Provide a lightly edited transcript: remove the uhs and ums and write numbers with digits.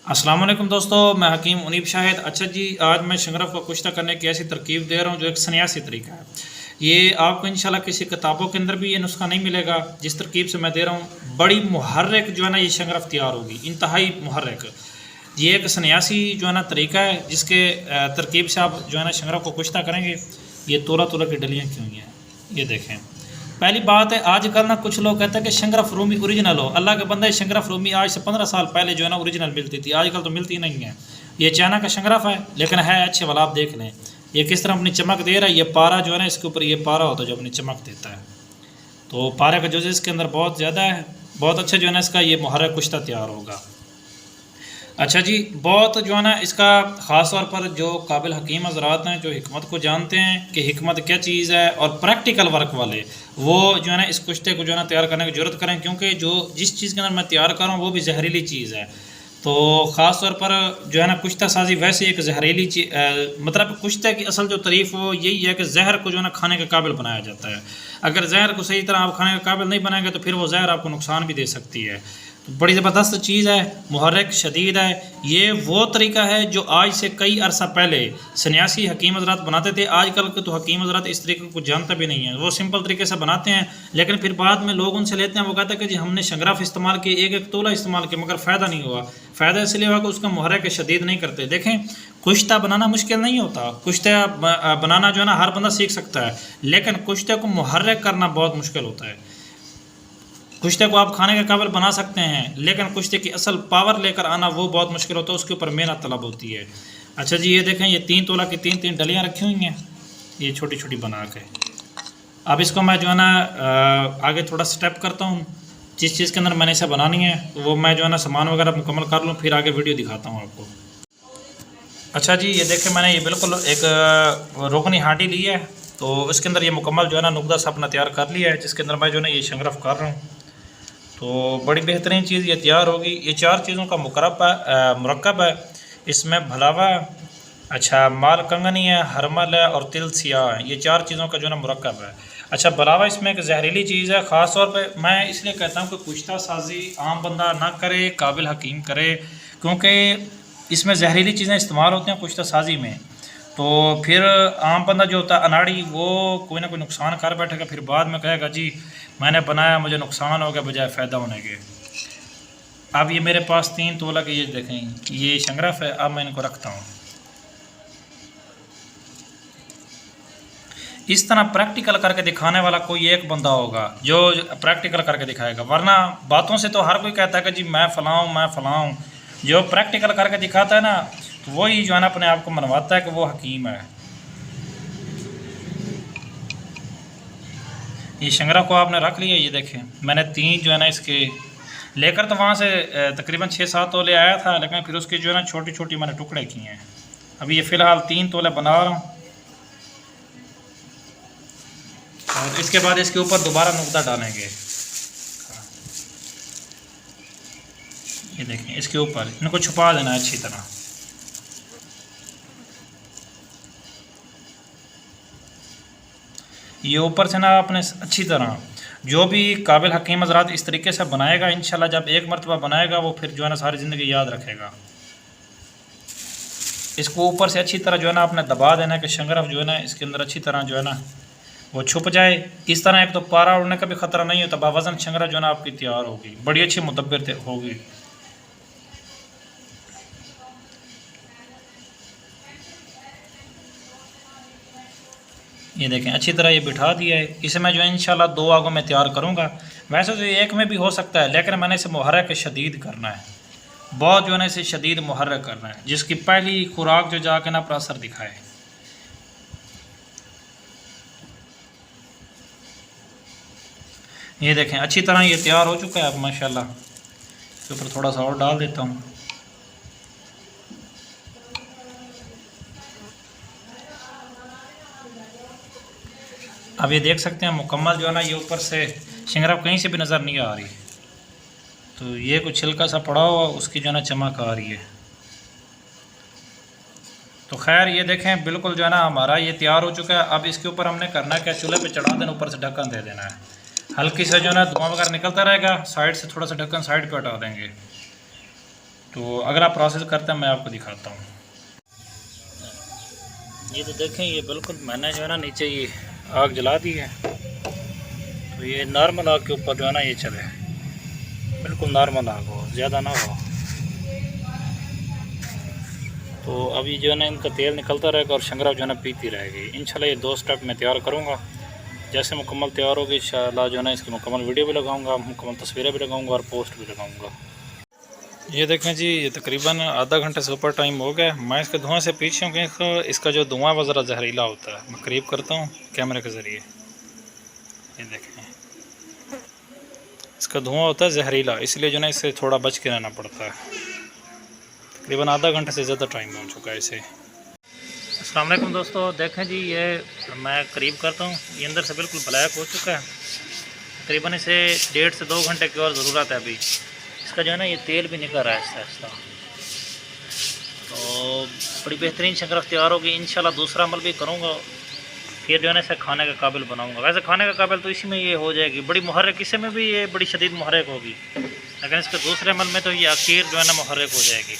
अस्सलाम वालेकुम दोस्तों, मैं हकीम उनीब शाहिद। अच्छा जी, आज मैं शंगरफ को कुश्ता करने की ऐसी तरकीब दे रहा हूँ जो एक सन्यासी तरीका है। ये आपको इंशाल्लाह किसी किताबों के अंदर भी ये नुस्खा नहीं मिलेगा। जिस तरकीब से मैं दे रहा हूँ, बड़ी मुहर्रक जो है ना ये शंगरफ तैयार होगी, इंतहाई मुहर्रक। ये एक सन्यासी जो है ना तरीका है जिसके तरकीब से आप जो है ना शंगरफ को कुश्ता करेंगे। ये तोला तोला की डलियाँ क्यों हैं, ये देखें। पहली बात है, आजकल ना कुछ लोग कहते हैं कि शंगरफ रूमी ओरिजिनल हो। अल्लाह के बंदे, शंगरफ रूमी आज से 15 साल पहले जो है ना ओरिजिनल मिलती थी, आजकल तो मिलती नहीं है। ये चाइना का शंगरफ है, लेकिन है अच्छे वाला। आप देख लें ये किस तरह अपनी चमक दे रहा है। ये पारा जो है ना, इसके ऊपर ये पारा होता है जो अपनी चमक देता है। तो पारे का जो है इसके अंदर बहुत ज़्यादा है, बहुत अच्छा जो है ना इसका ये मुहर्रक कुश्ता तैयार होगा। अच्छा जी, बहुत जो है ना इसका ख़ास तौर पर जो काबिल हकीम हज़रात हैं, जो हिकमत को जानते हैं कि हिकमत क्या चीज़ है, और प्रैक्टिकल वर्क वाले, वो जो है ना इस कुश्ते को जो है ना तैयार करने की ज़रूरत करें। क्योंकि जो जिस चीज़ के अंदर मैं तैयार कर रहा हूँ वो भी जहरीली चीज़ है। तो ख़ास तौर पर जो है ना कुश्ता साजी वैसे एक जहरीली मतलब कुश्ते की असल जो तारीफ़ वो यही है कि जहर को जो है ना खाने के काबिल बनाया जाता है। अगर जहर को सही तरह आप खाने के काबिल नहीं बनाएंगे तो फिर वो जहर आपको नुकसान भी दे सकती है। तो बड़ी ज़बरदस्त चीज़ है, मुहर्रक शदीद है। ये वो तरीका है जो आज से कई अरसा पहले सन्यासी हकीम हज़रात बनाते थे। आजकल के तो हकीम हज़रात इस तरीके को जानते भी नहीं है, वो सिंपल तरीके से बनाते हैं, लेकिन फिर बाद में लोग उनसे लेते हैं। वो कहते हैं कि जी हमने शंगरफ इस्तेमाल किए, एक एक तोला इस्तेमाल किया, मगर फ़ायदा नहीं हुआ। फ़ायदा इसलिए हुआ कि उसका मुहर्रक शदीद नहीं करते। देखें, कुश्ता बनाना मुश्किल नहीं होता। कुश्ता बनाना जो है ना हर बंदा सीख सकता है, लेकिन कुश्ते को मुहर्रक करना बहुत मुश्किल होता है। कुश्ते को आप खाने के काबिल बना सकते हैं, लेकिन कुश्ते की असल पावर लेकर आना वो बहुत मुश्किल होता है, उसके ऊपर मेहनत तलब होती है। अच्छा जी, ये देखें, ये 3 तोला की 3-3 डलियाँ रखी हुई हैं, ये छोटी छोटी बना के। अब इसको मैं जो है ना आगे थोड़ा स्टेप करता हूँ। जिस चीज़ के अंदर मैंने इसे बनानी है वो मैं जो है ना सामान वगैरह मुकम्मल कर लूँ, फिर आगे वीडियो दिखाता हूँ आपको। अच्छा जी, ये देखें, मैंने ये बिल्कुल एक रोकनी हांडी ली है, तो इसके अंदर ये मुकम्मल जो है ना नुकदा सा अपना तैयार कर लिया है, जिसके अंदर मैं जो है ना ये शंगरफ कर रहा हूँ। तो बड़ी बेहतरीन चीज़ ये तैयार होगी। ये 4 चीज़ों का मुरक्कब है। इसमें भलावा, अच्छा, माल कंगनी है, हरमल है और तिल सियाह है। ये 4 चीज़ों का जो है ना मुरक्कब है। अच्छा, भलावा इसमें एक जहरीली चीज़ है। ख़ास तौर पे मैं इसलिए कहता हूँ कि कुश्ता साजी आम बंदा ना करे, काबिल हकीम करे, क्योंकि इसमें जहरीली चीज़ें इस्तेमाल होती हैं कुश्ता साजी में। तो फिर आम बंदा जो होता है अनाड़ी, वो कोई ना कोई नुकसान कर बैठेगा, फिर बाद में कहेगा जी मैंने बनाया, मुझे नुकसान हो गया बजाय फ़ायदा होने के। अब ये मेरे पास 3 तोला के ये देखें, ये शंगरफ है। अब मैं इनको रखता हूँ। इस तरह प्रैक्टिकल करके दिखाने वाला कोई एक बंदा होगा जो प्रैक्टिकल करके दिखाएगा, वरना बातों से तो हर कोई कहता है कि जी मैं फ़लाँ मैं फ़लाँ। जो प्रैक्टिकल करके दिखाता है ना, तो वही जो है ना अपने आप को मनवाता है कि वो हकीम है। ये शंगरफ को आपने रख लिया। ये देखें, मैंने 3 जो है ना इसके लेकर तो वहाँ से तकरीबन 6-7 तोले आया था, लेकिन फिर उसके जो है ना छोटी छोटी मैंने टुकड़े किए हैं। अभी ये फ़िलहाल 3 तोले बना रहा हूँ, और इसके बाद इसके ऊपर दोबारा नुकता डालेंगे। ये देखें, इसके ऊपर इनको छुपा देना है अच्छी तरह। ये ऊपर से ना आपने अच्छी तरह, जो भी काबिल हकीम हज़रात इस तरीके से बनाएगा, इंशाल्लाह जब एक मरतबा बनाएगा वो फिर जो है ना सारी ज़िंदगी याद रखेगा। इसको ऊपर से अच्छी तरह जो है ना आपने दबा देना है कि शंगरफ जो है ना इसके अंदर अच्छी तरह जो है ना वो छुप जाए। इस तरह एक तो पारा उड़ने का भी ख़तरा नहीं होता, बावज़न शंगरफ जो है ना आपकी तैयार होगी, बड़ी अच्छी मुदब्बिर होगी। ये देखें, अच्छी तरह ये बिठा दिया है। इसे मैं जो है इंशाल्लाह 2 आगों में तैयार करूँगा। वैसे तो एक में भी हो सकता है, लेकिन मैंने इसे मुहर्रक शदीद करना है, बहुत जो है ना इसे शदीद मुहर्रक करना है, जिसकी पहली खुराक जो जाके ना अपना असर दिखाए। ये देखें, अच्छी तरह ये तैयार हो चुका है। अब माशाल्लाह इसके ऊपर थोड़ा सा और डाल देता हूँ। अब ये देख सकते हैं मुकम्मल जो है ना ये ऊपर से शंगरफ कहीं से भी नज़र नहीं आ रही। तो ये कुछ छिलका सा पड़ा हुआ, उसकी जो है ना चमक आ रही है। तो खैर ये देखें, बिल्कुल जो है ना हमारा ये तैयार हो चुका है। अब इसके ऊपर हमने करना क्या, चूल्हे पे चढ़ा देना, ऊपर से ढक्कन दे देना है। हल्की से जो है ना धुआं वगैरह निकलता रहेगा, साइड से थोड़ा सा ढक्कन साइड पे हटा देंगे। तो अगर आप प्रोसेस करते हैं मैं आपको दिखाता हूँ। ये तो देखें, ये बिल्कुल मैंने जो है ना नीचे ये आग जला दी है, तो ये नॉर्मल आग के ऊपर जो है ना ये चले, बिल्कुल नॉर्मल आग हो, ज़्यादा ना हो। तो अभी जो है ना इनका तेल निकलता रहेगा और शंगराफ जो है ना पीती रहेगी। इंशाल्लाह ये 2 स्टेप मैं तैयार करूँगा। जैसे मुकम्मल तैयार होगी इंशाल्लाह जो है ना इसकी मुकम्मल वीडियो भी लगाऊंगा, मुकम्मल तस्वीरें भी लगाऊंगा और पोस्ट भी लगाऊंगा। ये देखें जी, ये तकरीबन आधा घंटे से ऊपर टाइम हो गया। मैं इसके धुआं से पीछे हूँ कि इसका जो धुआं वो ज़रा जहरीला होता है। मैं करीब करता हूँ कैमरे के ज़रिए, ये देखें इसका धुआं होता है जहरीला, इसलिए जो है इससे थोड़ा बच के रहना पड़ता है। तकरीबन आधा घंटे से ज़्यादा टाइम हो चुका है इसे। अस्सलाम वालेकुम दोस्तों, देखें जी ये मैं करीब करता हूँ, ये अंदर से बिल्कुल ब्लैक हो चुका है। तकरीबन इसे 1.5 से 2 घंटे की और ज़रूरत है। अभी इसका जो है ना ये तेल भी निकल रहा है आहिस्ता आहिस्ता। तो बड़ी बेहतरीन शंगराफ तैयार होगी इंशाल्लाह। दूसरा अमल भी करूँगा, फिर जो है ना इसे खाने के काबिल बनाऊँगा। वैसे खाने के काबिल तो इसी में ये हो जाएगी, बड़ी मुहर्रिक इसी में भी ये बड़ी शदीद मुहर्रिक होगी, लेकिन इसके दूसरे अमल में तो ये आखिर जो है ना मुहर्रिक हो जाएगी।